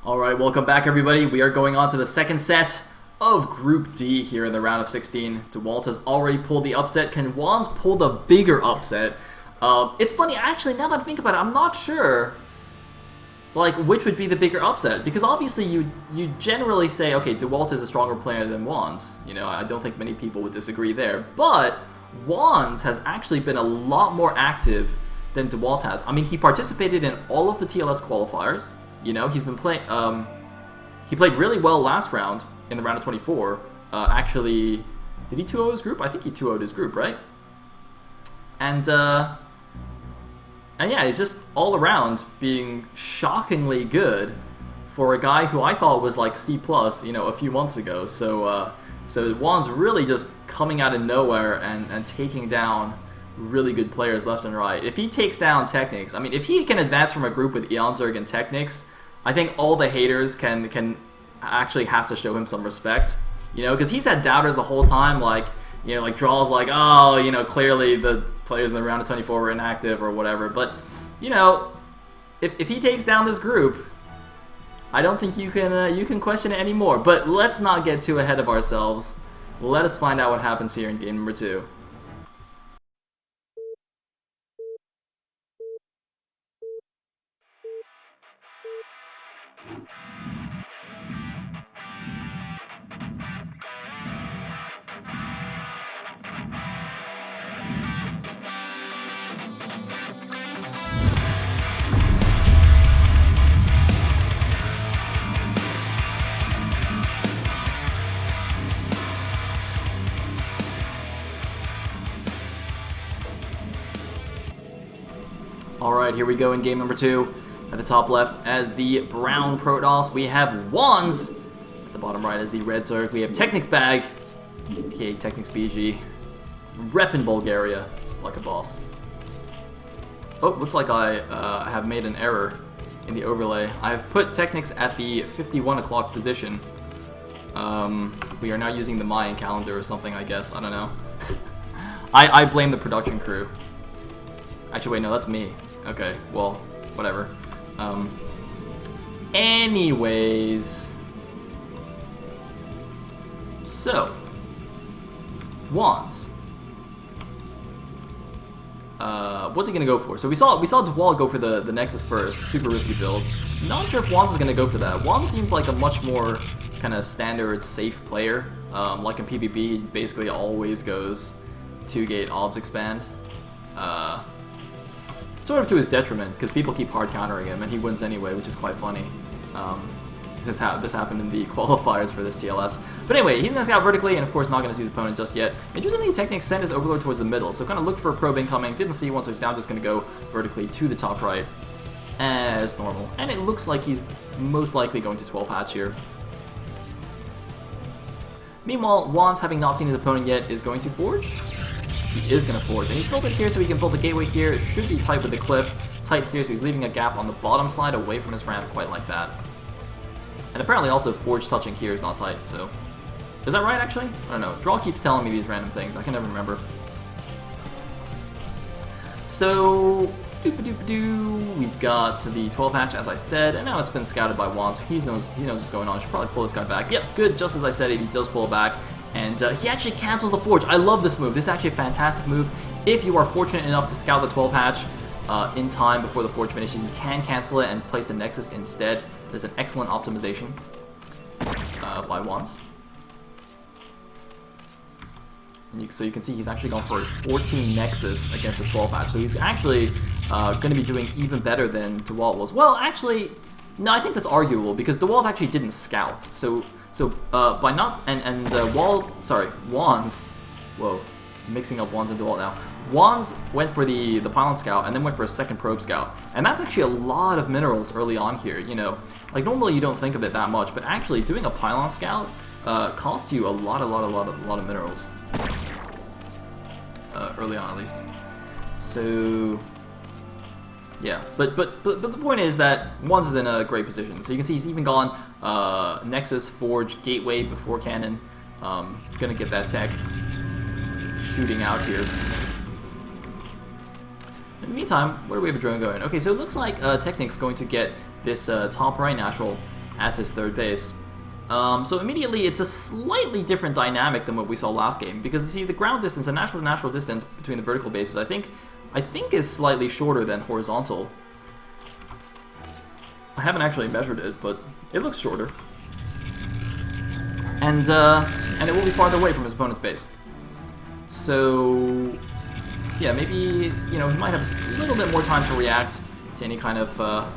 Alright, welcome back everybody. We are going on to the second set of Group D here in the round of 16. DeWalt has already pulled the upset. Can WandS pull the bigger upset? It's funny, actually, now that I think about it, I'm not sure like which would be the bigger upset. Because obviously you generally say, okay, DeWalt is a stronger player than WandS. You know, I don't think many people would disagree there. But WandS has actually been a lot more active than DeWalt has. I mean, he participated in all of the TLS qualifiers. You know, he's been playing. He played really well last round in the round of 24. Actually, did he 2-0 his group? I think he 2-0'd his group, right? And yeah, he's just all around being shockingly good for a guy who I thought was like C+, you know, a few months ago. So WandS really just coming out of nowhere and taking down really good players left and right. If he takes down TechnicS, I mean, if he can advance from a group with Eonzerg and TechnicS, I think all the haters can actually have to show him some respect, you know, because he's had doubters the whole time, like, you know, like Draw's like, oh, you know, clearly the players in the round of 24 were inactive or whatever, but, you know, if he takes down this group, I don't think you can question it anymore. But let's not get too ahead of ourselves. Let us find out what happens here in game number 2. Alright, here we go in game number 2. At the top left as the brown Protoss, we have WandS. At the bottom right as the red Zerg, we have TechnicS Bag, aka TechnicS BG. Rep in Bulgaria, like a boss. Oh, looks like I have made an error in the overlay. I've put TechnicS at the 51 o'clock position. We are now using the Mayan calendar or something, I guess. I don't know. I blame the production crew. Actually, wait, no, that's me. Okay, well, whatever. Anyways. So. WandS. What's he gonna go for? So we saw DeWalt go for the Nexus first, super risky build. Not sure if WandS is gonna go for that. WandS seems like a much more kind of standard, safe player. Like in PvP, he basically always goes 2-gate obs expand. Sort of to his detriment, because people keep hard countering him, and he wins anyway, which is quite funny. This happened in the qualifiers for this TLS. But anyway, he's going to scout vertically, and of course not going to see his opponent just yet. Interestingly, TechnicS sent his Overlord towards the middle, so kind of looked for a probe incoming, didn't see one, so he's now just going to go vertically to the top right, as normal. And it looks like he's most likely going to 12 hatch here. Meanwhile, WandS, having not seen his opponent yet, is going to forge. He is going to forge, and he's built it here so he can build the gateway here. It should be tight with the cliff, tight here, so he's leaving a gap on the bottom side away from his ramp, quite like that. And apparently also forge touching here is not tight, so... Is that right, actually? I don't know. Draw keeps telling me these random things. I can never remember. So... Doop-a-doop-a-doo. We've got the 12 hatch, as I said, and now it's been scouted by WandS, so he knows what's going on. Should probably pull this guy back. Yep, good. Just as I said, he does pull it back. And he actually cancels the forge. I love this move. This is actually a fantastic move. If you are fortunate enough to scout the 12 hatch in time before the forge finishes, you can cancel it and place the Nexus instead. There's an excellent optimization by WandS. And so you can see he's actually gone for a 14 Nexus against the 12 hatch. So he's actually going to be doing even better than DeWalt was. Well, actually, no, I think that's arguable because DeWalt actually didn't scout. So by not WandS, whoa, mixing up WandS and DeWalt now. WandS went for the pylon scout and then went for a second probe scout, and that's actually a lot of minerals early on here. You know, like normally you don't think of it that much, but actually doing a pylon scout costs you a lot of minerals early on at least. So. Yeah, but the point is that WandS is in a great position. So you can see he's even gone Nexus, Forge, Gateway before Cannon. Gonna get that tech shooting out here. In the meantime, where do we have a drone going? Okay, so it looks like TechnicS going to get this top right natural as his third base. So immediately it's a slightly different dynamic than what we saw last game, because you see the ground distance, the natural to natural distance between the vertical bases, I think is slightly shorter than horizontal. I haven't actually measured it, but it looks shorter. And it will be farther away from his opponent's base. So yeah, maybe, you know, he might have a little bit more time to react to any kind of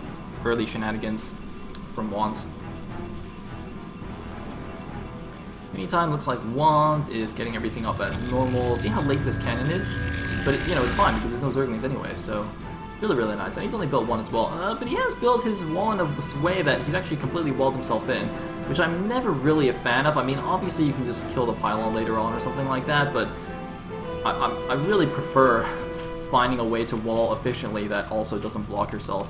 early shenanigans from WandS. Meantime, looks like WandS is getting everything up as normal. See how late this cannon is? But, you know, it's fine because there's no Zerglings anyway, so really, really nice. And he's only built one as well. But he has built his wall in a way that he's actually completely walled himself in, which I'm never really a fan of. I mean, obviously you can just kill the pylon later on or something like that, but I really prefer finding a way to wall efficiently that also doesn't block yourself.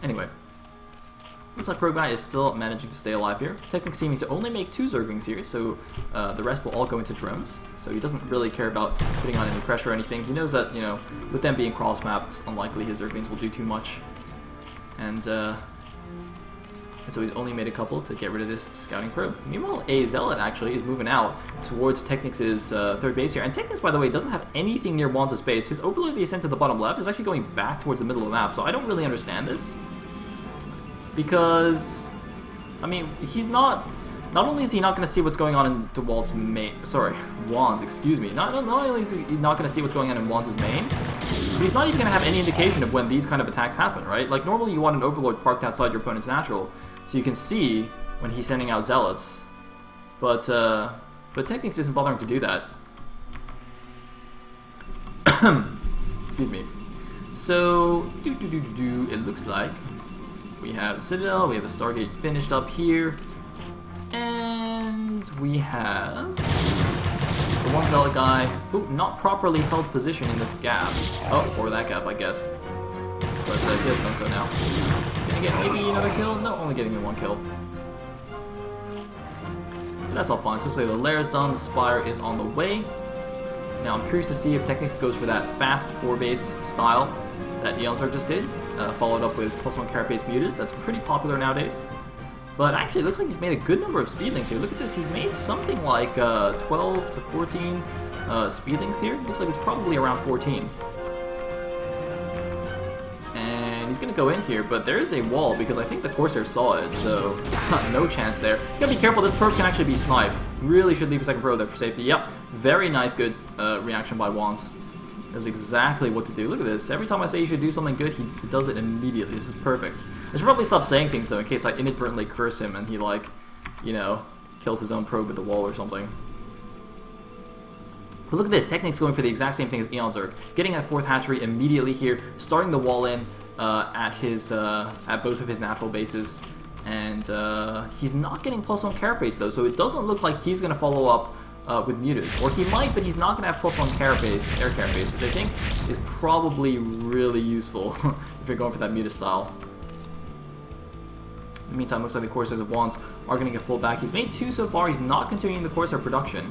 Anyway, looks like Pro Guy is still managing to stay alive here. TechnicS seeming to only make 2 Zerglings here, so the rest will all go into drones. So he doesn't really care about putting on any pressure or anything. He knows that, you know, with them being cross-mapped, it's unlikely his Zerglings will do too much. And so he's only made a couple to get rid of this scouting probe. Meanwhile, a Zealot actually is moving out towards TechnicS' third base here. And TechnicS, by the way, doesn't have anything near WandS' base. His Overlord that he sent to the bottom left is actually going back towards the middle of the map. So I don't really understand this. Because, I mean, he's not only is he not going to see what's going on in DeWalt's main, sorry, WandS, excuse me. Not only is he not going to see what's going on in WandS' main, but he's not even going to have any indication of when these kind of attacks happen, right? Like, normally you want an Overlord parked outside your opponent's natural, so you can see when he's sending out Zealots. But TechnicS isn't bothering to do that. Excuse me. So, it looks like we have the Citadel, we have the Stargate finished up here, and we have the one Zealot guy who not properly held position in this gap. Oh, or that gap, I guess. But he has done so now. Gonna get maybe another kill? No, only getting me 1 kill. But that's all fine. So say the lair is done, the Spire is on the way. Now I'm curious to see if TechnicS goes for that fast 4-base style that EonZerg just did, followed up with +1 Carapace Mutas. That's pretty popular nowadays. But actually, it looks like he's made a good number of speedlings here. Look at this, he's made something like 12 to 14 speedlings here. Looks like it's probably around 14. And he's going to go in here, but there is a wall because I think the Corsair saw it, so no chance there. He's got to be careful, this probe can actually be sniped. Really should leave a second probe there for safety. Yep, very nice, good reaction by WandS. Knows exactly what to do. Look at this. Every time I say you should do something good, he does it immediately. This is perfect. I should probably stop saying things, though, in case I inadvertently curse him and he, like, you know, kills his own probe at the wall or something. But look at this. TechnicS going for the exact same thing as EonZerg. Getting that 4th hatchery immediately here, starting the wall in at both of his natural bases. And he's not getting +1 Carapace, though, so it doesn't look like he's going to follow up with Mutas. Or he might, but he's not going to have +1 Carapace, air Carapace, which I think is probably really useful if you're going for that Muta style. In the meantime, looks like the Corsairs of WandS are going to get pulled back. He's made 2 so far. He's not continuing the Corsair production.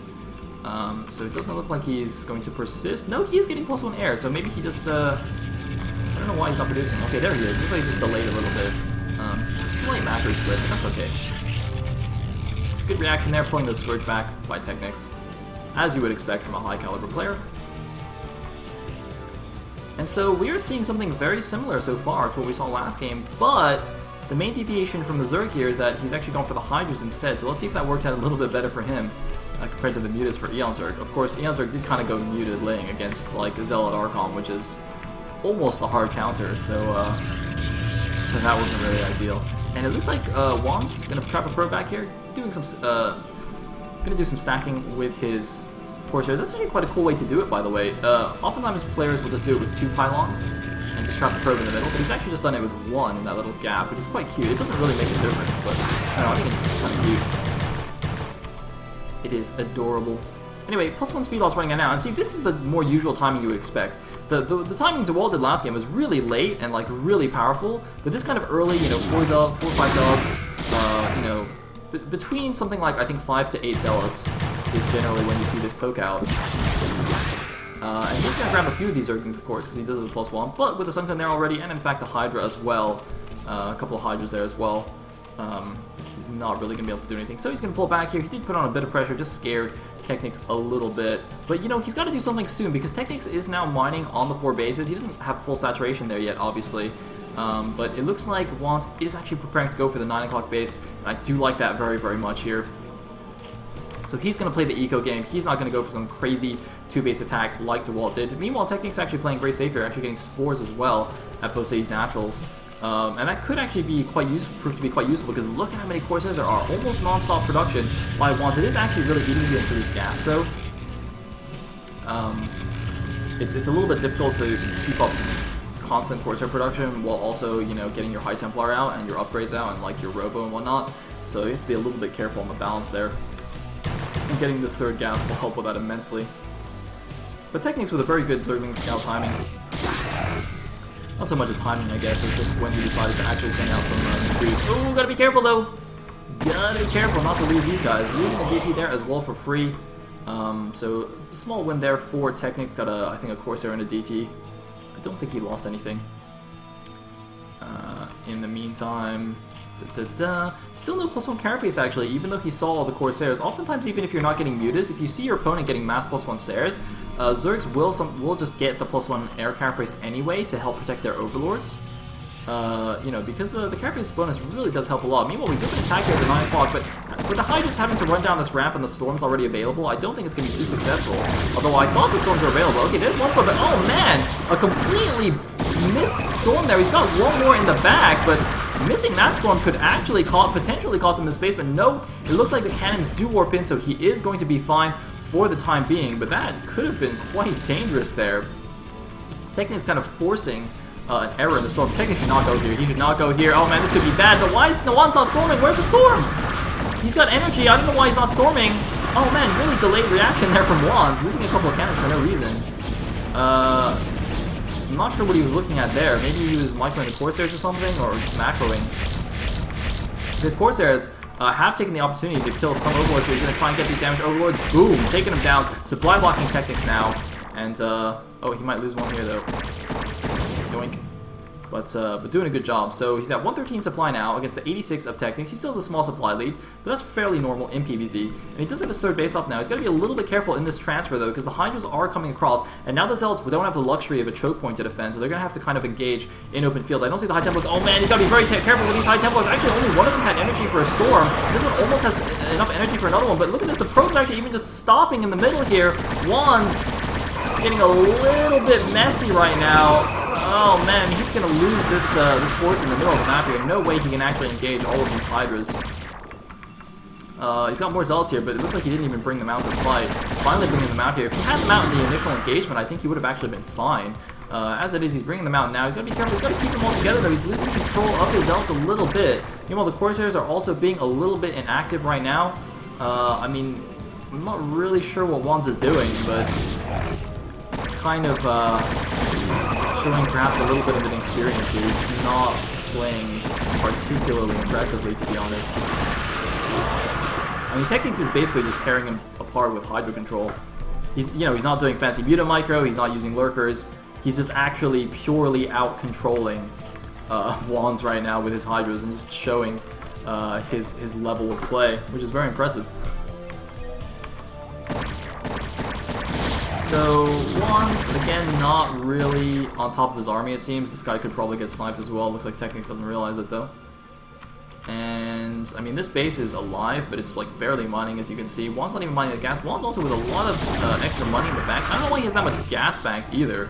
So it doesn't look like he's going to persist. No, he is getting +1 air, so maybe he just, I don't know why he's not producing. Okay, there he is. Looks like he just delayed a little bit. Slight macro slip, but that's okay. Good reaction there, pulling the Scourge back by TechnicS, as you would expect from a high caliber player. And so we are seeing something very similar so far to what we saw last game, but the main deviation from the Zerg here is that he's actually gone for the Hydras instead, so let's see if that works out a little bit better for him compared to the Mutas for EonZerg. Of course, EonZerg did kind of go muted laying against like Zealot Archon, which is almost a hard counter, so that wasn't really ideal. And it looks like WandS gonna trap a probe back here, doing some gonna do some stacking with his Corsairs. That's actually quite a cool way to do it, by the way. Oftentimes players will just do it with 2 pylons and just trap the probe in the middle, but he's actually just done it with 1 in that little gap, which is quite cute. It doesn't really make a difference, but I don't know, I think it's kind of cute. It is adorable. Anyway, +1 speed loss running out now, and see, this is the more usual timing you would expect. The timing DeWalt did last game was really late and like really powerful, but this kind of early, you know, 4 or 5 Zealots, you know, between something like I think 5 to 8 Zealots is generally when you see this poke out. And he's going to grab a few of these Zerglings, of course, because he does have the +1, but with the Sunken there already, and in fact a Hydra as well. A couple of Hydras there as well. He's not really going to be able to do anything. So he's going to pull back here. He did put on a bit of pressure, just scared TechnicS a little bit. But, you know, he's got to do something soon, because TechnicS is now mining on the 4 bases. He doesn't have full saturation there yet, obviously. But it looks like WandS is actually preparing to go for the 9 o'clock base. And I do like that very, very much here. So he's going to play the eco game. He's not going to go for some crazy 2-base attack like DeWalt did. Meanwhile, TechnicS actually playing very safe here, actually getting spores as well at both of these naturals. And that could actually be prove to be quite useful, because look at how many Corsairs there are. Almost non-stop production by WandS. It is actually really eating you into his gas, though. It's a little bit difficult to keep up constant Corsair production while also, you know, getting your High Templar out and your upgrades out and like your Robo and whatnot. So you have to be a little bit careful on the balance there. And getting this 3rd gas will help with that immensely. But TechnicS with a very good Zergling scout timing. Not so much a timing, I guess, it's just when he decided to actually send out some dudes. Oh, gotta be careful though! Gotta be careful not to lose these guys. Losing a DT there as well for free. So, small win there for TechnicS. Got I think a Corsair and a DT. I don't think he lost anything. In the meantime... Still no +1 carapace actually, even though he saw all the Corsairs. Oftentimes, even if you're not getting mutas, if you see your opponent getting mass +1 Sairs, Zergs will just get the +1 air carapace anyway to help protect their overlords. You know, because the carapace bonus really does help a lot. Meanwhile, we do an attack here at the 9 o'clock, but with the Hydras having to run down this ramp and the storms already available, I don't think it's going to be too successful. Although I thought the storms were available. Okay, there's one storm, but oh man, a completely missed storm there. He's got one more in the back, but missing that storm could actually potentially cost him the space, but no, it looks like the cannons do warp in, so he is going to be fine for the time being, but that could have been quite dangerous there. TechnicS kind of forcing an error in the storm. TechnicS should not go here. He should not go here. Oh man, this could be bad, but why is the WandS not storming? Where's the storm? He's got energy. I don't know why he's not storming. Oh man, really delayed reaction there from WandS, losing a couple of cannons for no reason. I'm not sure what he was looking at there. Maybe he was microing the Corsairs or something, or just macroing. His Corsairs have taken the opportunity to kill some Overlords, so he's going to try and get these damaged Overlords. Boom! Taking them down. Supply blocking TechnicS now. And, oh, he might lose one here, though. Yoink. But doing a good job. So he's at 113 supply now against the 86 of TechnicS. He still has a small supply lead, but that's fairly normal in PvZ. And he does have his 3rd base off now. He's got to be a little bit careful in this transfer, though, because the Hydras are coming across, and now the Zealots don't have the luxury of a choke point to defend, so they're going to have to kind of engage in open field. I don't see the High Templars. Oh man, he's got to be very careful with these High Templars. Actually, only one of them had energy for a storm. This one almost has enough energy for another one, but look at this. The probes actually even just stopping in the middle here. WandS getting a little bit messy right now. Oh man, he's gonna lose this this force in the middle of the map here. No way he can actually engage all of these Hydras. He's got more Zealots here, but it looks like he didn't even bring them out to fight. Finally bringing them out here. If he had them out in the initial engagement, I think he would have actually been fine. As it is, he's bringing them out now. He's got to be careful. He's got to keep them all together, though. He's losing control of his Zealots a little bit. Meanwhile, the Corsairs are also being a little bit inactive right now. I mean, I'm not really sure what WandS is doing, but it's kind of showing perhaps a little bit of an experience here. He's not playing particularly impressively, to be honest. I mean, TechnicS is basically just tearing him apart with Hydra control. He's not doing fancy muta micro, he's not using lurkers. He's just actually purely out-controlling WandS right now with his Hydras and just showing his level of play, which is very impressive. So, WandS, again, not really on top of his army, it seems. This guy could probably get sniped as well. Looks like TechnicS doesn't realize it, though. And, I mean, this base is alive, but it's, like, barely mining, as you can see. WandS not even mining the gas. WandS also with a lot of extra money in the bank. I don't know why he has that much gas banked, either.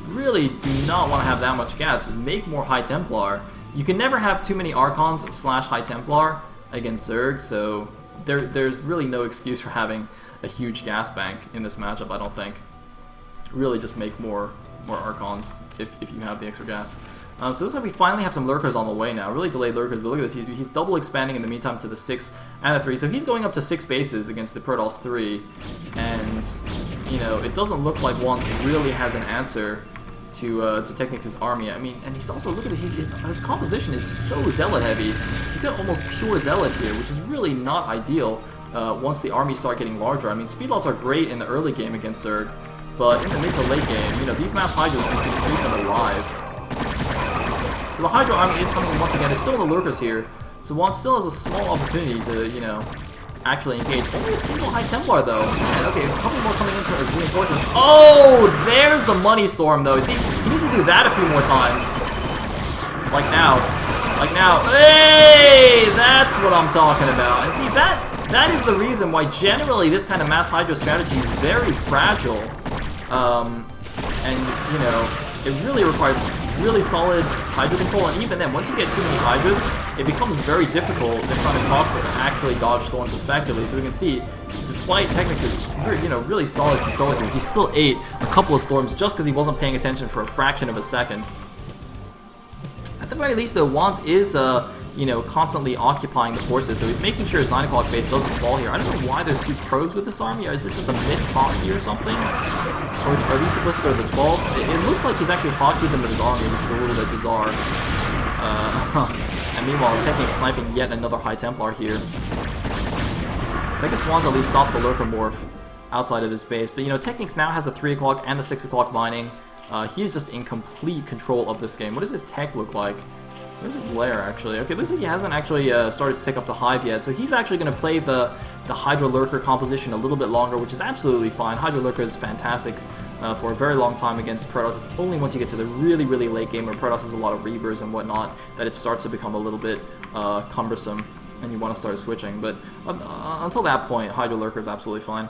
Really do not want to have that much gas. Just make more High Templar. You can never have too many Archons / High Templar against Zerg, so there's really no excuse for having a huge gas bank in this matchup, I don't think. Really just make more Archons if you have the extra gas. So it looks like we finally have some Lurkers on the way now. Really delayed Lurkers, but look at this. He's double expanding in the meantime to the 6 and the 3. So he's going up to 6 bases against the Protoss 3. And, you know, it doesn't look like WandS really has an answer to TechnicS' army. I mean, and he's also, look at this, his composition is so Zealot heavy. He's got almost pure Zealot here, which is really not ideal once the armies start getting larger. I mean, Speedlots are great in the early game against Zerg, But in the mid to late game, you know, these mass Hydras are just going to keep them alive. So the Hydra army is coming in once again. It's still in the lurkers here. So WandS still has a small opportunity to, you know, actually engage. Only a single High Templar though. And okay, a couple more coming in for his reinforcements. Oh, there's the Money Storm though. See, he needs to do that a few more times. Like now. Like now. Hey! That's what I'm talking about. And see, that is the reason why generally this kind of mass Hydra strategy is very fragile. And, you know, it really requires really solid Hydra control, and even then, once you get too many Hydras, it becomes very difficult, if not impossible, to actually dodge storms effectively. So we can see, despite TechnicS' you know, really solid control here, he still ate a couple of storms just because he wasn't paying attention for a fraction of a second. At the very least, though, WandS is, you know, constantly occupying the forces, so he's making sure his 9 o'clock base doesn't fall here. I don't know why there's 2 probes with this army, or is this just a missed hotkey or something? Or are these supposed to go to the 12? It looks like he's actually hotkeyed them with his army, which is a little bit bizarre. And meanwhile, TechnicS sniping yet another High Templar here. I guess WandS at least stops the Lurker Morph outside of his base, but you know, TechnicS now has the 3 o'clock and the 6 o'clock mining. He's just in complete control of this game. What does his tech look like? Where's his lair, actually? Okay, looks like he hasn't actually started to take up the Hive yet, so he's actually going to play the Hydra Lurker composition a little bit longer, which is absolutely fine. Hydra Lurker is fantastic for a very long time against Protoss. It's only once you get to the really, really late game where Protoss has a lot of Reavers and whatnot that it starts to become a little bit cumbersome, and you want to start switching. But until that point, Hydra Lurker is absolutely fine.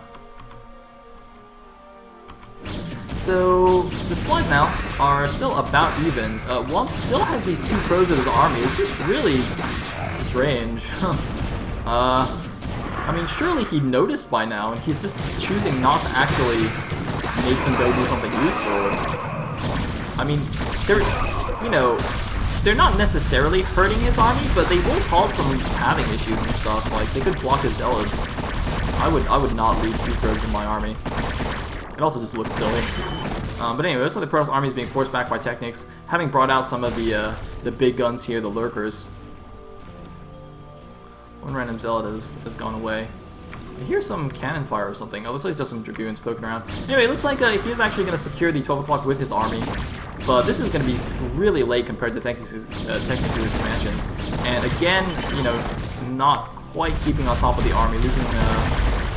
So, the supplies now are still about even. WandS still has these 2 probes of his army. It's just really strange. I mean, surely he noticed by now, and he's just choosing not to actually make them go do something useful. I mean, you know, they're not necessarily hurting his army, but they will cause some pathing issues and stuff. Like, they could block his zealots. I would not leave 2 probes in my army. It also just looks silly. But anyway, looks like the Protoss army is being forced back by TechnicS, having brought out some of the big guns here, the lurkers. One random zealot has gone away. I hear some cannon fire or something. Oh, looks like just some dragoons poking around. Anyway, it looks like he's actually going to secure the 12 o'clock with his army. But this is going to be really late compared to TechnicS' expansions. And again, you know, not quite keeping on top of the army, losing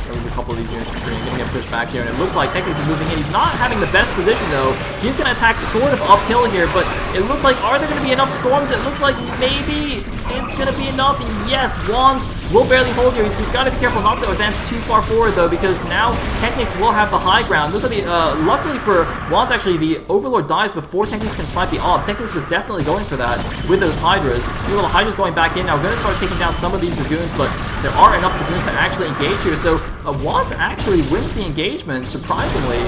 a couple of these units for free and going to get pushed back here, and it looks like TechnicS is moving in. He's not having the best position though. He's going to attack sort of uphill here, but it looks like, are there going to be enough storms? It looks like maybe it's going to be enough, and yes, WandS will barely hold here. He's got to be careful not to advance too far forward though, because now TechnicS will have the high ground. Looks like luckily for WandS, actually, the Overlord dies before TechnicS can snipe the Ob. TechnicS was definitely going for that with those Hydras. The little Hydras going back in now, going to start taking down some of these Dragoons, but there are enough Dragoons to actually engage here, so WandS actually wins the engagement, surprisingly.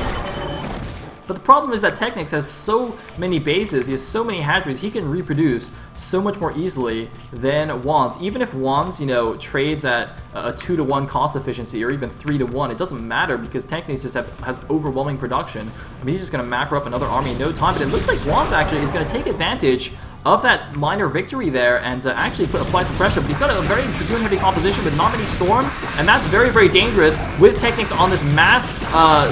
But the problem is that TechnicS has so many bases, he has so many hatcheries, he can reproduce so much more easily than WandS. Even if WandS, you know, trades at a 2-to-1 cost efficiency or even 3-to-1, it doesn't matter because TechnicS just has overwhelming production. I mean, he's just going to macro up another army in no time, but it looks like WandS actually is going to take advantage of that minor victory there and actually apply some pressure. But he's got a very Dragoon-heavy composition with not many storms, and that's very, very dangerous with TechnicS on this mass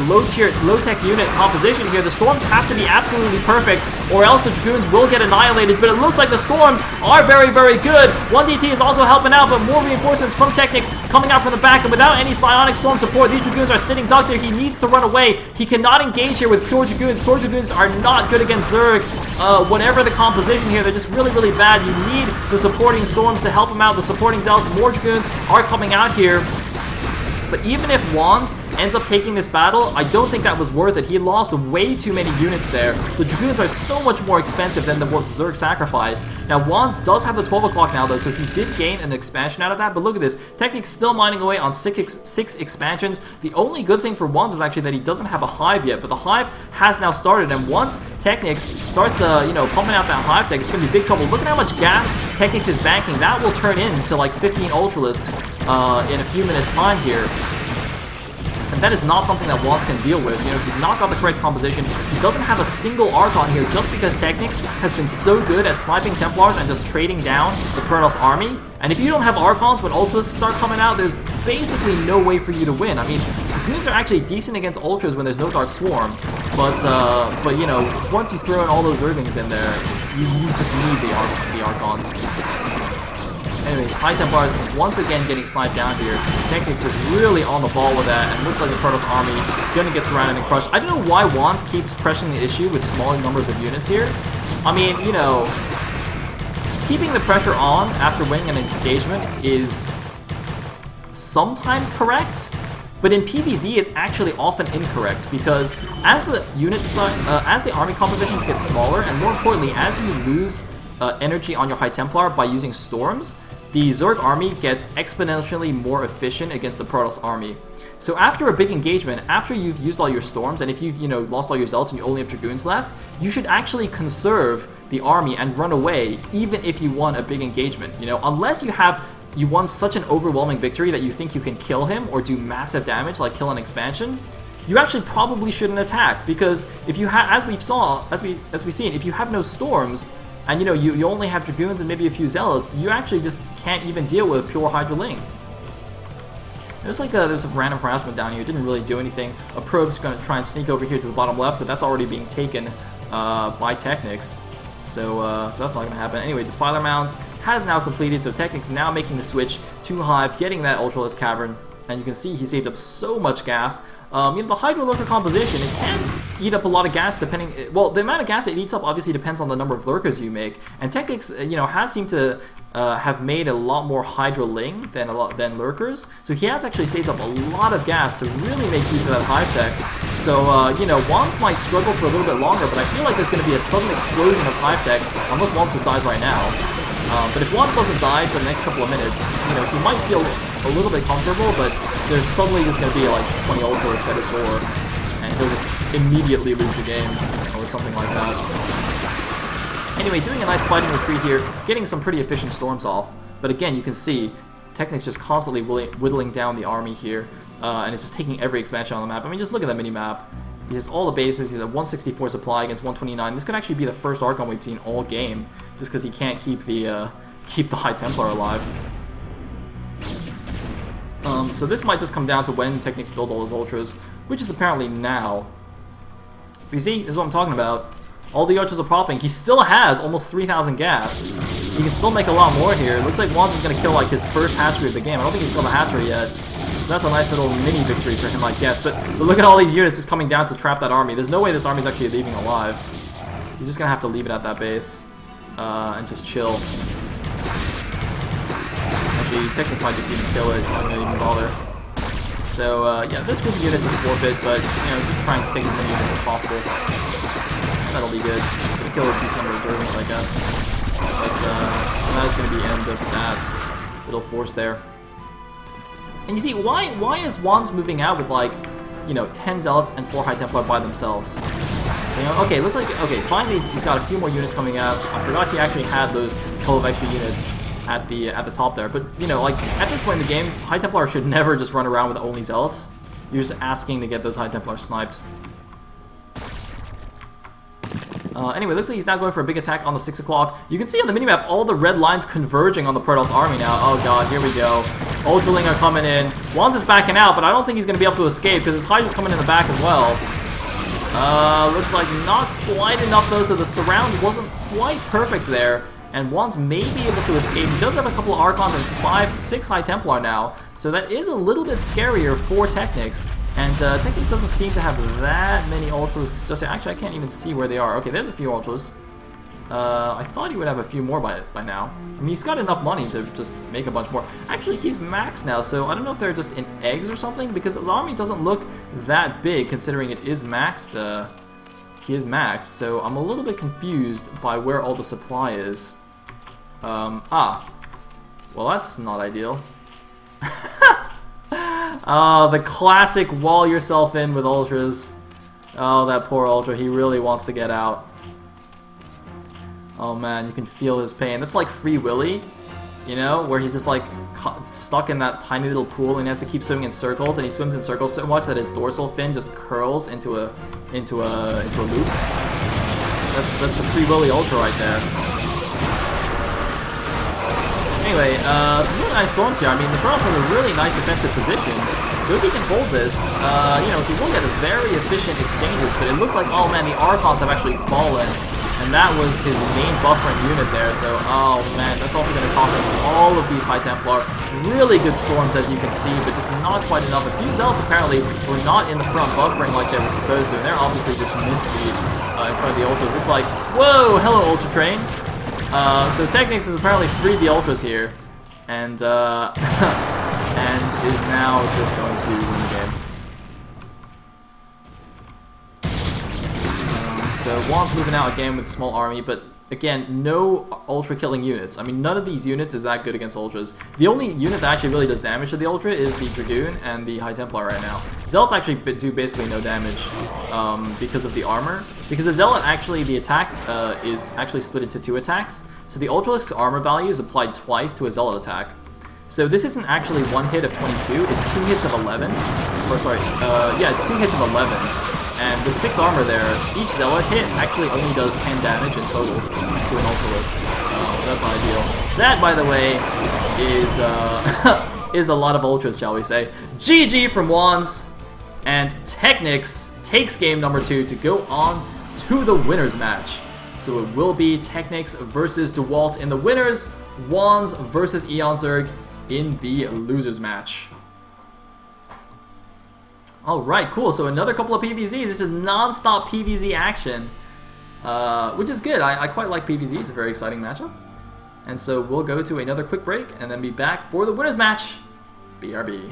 low-tech unit composition here. The storms have to be absolutely perfect, or else the Dragoons will get annihilated, but it looks like the storms are very, very good. 1DT is also helping out, but more reinforcements from TechnicS coming out from the back, and without any psionic storm support, these Dragoons are sitting ducks here. He needs to run away. He cannot engage here with pure Dragoons. Pure Dragoons are not good against Zerg. Whatever the composition here, they're just really, really bad. You need the supporting storms to help him out. The supporting zealots, more Dragoons are coming out here. But even if WandS ends up taking this battle, I don't think that was worth it. He lost way too many units there. The Dragoons are so much more expensive than what Zerg sacrificed. Now, WandS does have the 12 o'clock now, though, so he did gain an expansion out of that. But look at this. TechnicS still mining away on six expansions. The only good thing for WandS is actually that he doesn't have a Hive yet, but the Hive has now started. And once TechnicS starts, you know, pumping out that Hive tech, it's going to be big trouble. Look at how much gas TechnicS is banking. That will turn into like 15 Ultralisks in a few minutes' time here. And and that is not something that WandS can deal with. You know, he's not got the correct composition. He doesn't have a single Archon here just because TechnicS has been so good at sniping Templars and just trading down the Protoss army. And if you don't have Archons when Ultras start coming out, there's basically no way for you to win. I mean, Dragoons are actually decent against Ultras when there's no Dark Swarm, but you know, once you throw in all those Zerglings in there, you just need the Archons. Anyways, High Templars once again getting sniped down here. TechnicS is really on the ball with that, and looks like the Protoss army gonna get surrounded and crushed. I don't know why WandS keeps pressing the issue with smaller numbers of units here. I mean, you know, keeping the pressure on after winning an engagement is sometimes correct, but in PvZ it's actually often incorrect, because as the as the army compositions get smaller, and more importantly, as you lose energy on your High Templar by using storms, the Zerg army gets exponentially more efficient against the Protoss army. So after a big engagement, after you've used all your storms, and if you've, you know, lost all your zealots and you only have dragoons left, you should actually conserve the army and run away, even if you won a big engagement. You know, unless you won such an overwhelming victory that you think you can kill him or do massive damage, like kill an expansion, you actually probably shouldn't attack, because if you have, as we've seen, if you have no storms, and you know, you only have dragoons and maybe a few zealots, you actually just can't even deal with a pure Hydra Ling. There's a random harassment down here. It didn't really do anything. A probe's going to try and sneak over here to the bottom left, but that's already being taken by TechnicS. So that's not going to happen. Anyway, Defiler Mound has now completed, so TechnicS now making the switch to Hive, getting that Ultralisk Cavern, and you can see he saved up so much gas. You know, the Hydra Lurker composition, it can eat up a lot of gas depending... Well, the amount of gas it eats up obviously depends on the number of Lurkers you make, and TechnicS, you know, has seemed to have made a lot more Hydra Ling than Lurkers, so he has actually saved up a lot of gas to really make use of that Hive tech. So, you know, WandS might struggle for a little bit longer, but I feel like there's going to be a sudden explosion of Hive tech, unless WandS just dies right now. But if WandS doesn't die for the next couple of minutes, you know, he might feel a little bit comfortable, but there's suddenly just going to be like 20 Ultras at his door, and he'll just immediately lose the game, or something like that. Anyway, doing a nice fighting retreat here, getting some pretty efficient storms off, but again, you can see TechnicS just constantly whittling down the army here, and it's just taking every expansion on the map. I mean, just look at that mini-map. He has all the bases. He's at 164 supply against 129. This could actually be the first Archon we've seen all game, just because he can't keep the High Templar alive. So this might just come down to when TechnicS builds all his Ultras, which is apparently now. But you see, this is what I'm talking about. All the Ultras are popping. He still has almost 3,000 gas. He can still make a lot more here. It looks like WandS is going to kill like his first hatchery of the game. I don't think he's killed a hatchery yet. So that's a nice little mini victory for him, I guess. But look at all these units just coming down to trap that army. There's no way this army's actually leaving alive. He's just going to have to leave it at that base and just chill. Actually, TechnicS might just even kill it. He's not going to even bother. So, yeah, this group of units is forfeit, but, you know, just trying to take as many units as possible. That'll be good. Gonna kill a decent number of Zerglings, I guess. But that is gonna be the end of that little force there. And you see, why is WandS moving out with, like, you know, 10 Zealots and 4 High Templar by themselves? You know, okay, looks like, okay, finally he's got a few more units coming out. I forgot he actually had those couple of extra units at the top there. But, you know, like, at this point in the game, High Templar should never just run around with only Zealots. You're just asking to get those High Templar sniped. Anyway, looks like he's now going for a big attack on the 6 o'clock. You can see on the minimap all the red lines converging on the Protoss army now. Oh god, here we go. Ultraling are coming in. WandS is backing out, but I don't think he's going to be able to escape because his Hydra's coming in the back as well. Looks like not quite enough though, so the surround wasn't quite perfect there. And WandS may be able to escape. He does have a couple of Archons and 6 High Templar now, so that is a little bit scarier for TechnicS. And TechnicS doesn't seem to have that many Ultralisks just yet. Actually, I can't even see where they are. Okay, there's a few Ultras. I thought he would have a few more by now. I mean, he's got enough money to just make a bunch more. Actually, he's maxed now, so I don't know if they're just in eggs or something, because his army doesn't look that big considering it is maxed. He is maxed, so I'm a little bit confused by where all the supply is. Well, that's not ideal. Oh, the classic wall yourself in with Ultras. Oh, that poor Ultra, he really wants to get out. Oh man, you can feel his pain. That's like Free Willy you know, where he's just like stuck in that tiny little pool and he has to keep swimming in circles, and he swims in circles so much that his dorsal fin just curls into a loop. That's the Free Willy Ultra right there. Anyway, some really nice storms here. I mean, the Browns have a really nice defensive position, so if he can hold this, you know, he will get a very efficient exchanges, but it looks like, oh man, the Archons have actually fallen, and that was his main buffering unit there, so, oh man, that's also going to cost him all of these High Templar. Really good storms, as you can see, but just not quite enough. A few Zealots apparently were not in the front buffering like they were supposed to, and they're obviously just min speed in front of the Ultras. Looks like, whoa, hello Ultra Train. So TechnicS has apparently freed the Ultras here, and and is now just going to win the game. So WandS moving out again with a small army, but again, no Ultra killing units. I mean, none of these units is that good against Ultras. The only unit that actually really does damage to the Ultra is the Dragoon and the High Templar right now. Zealots actually do basically no damage because of the armor. Because the Zealot actually, the attack is actually split into 2 attacks. So the Ultralisk's armor value is applied twice to a Zealot attack. So this isn't actually 1 hit of 22, it's 2 hits of 11. Or sorry, yeah, it's 2 hits of 11. And with 6 armor there, each Zealot hit actually only does 10 damage in total to an Ultralisk. So that's not ideal. That, by the way, is is a lot of Ultras, shall we say. GG from WandS, and TechnicS takes game number 2 to go on to the winners match. So it will be TechnicS versus DeWalt in the winners, WandS versus EonZerg in the losers match. Alright, cool. So another couple of PVZs. This is non-stop PVZ action, which is good. I quite like PVZ. It's a very exciting matchup. And so we'll go to another quick break and then be back for the winners match. BRB.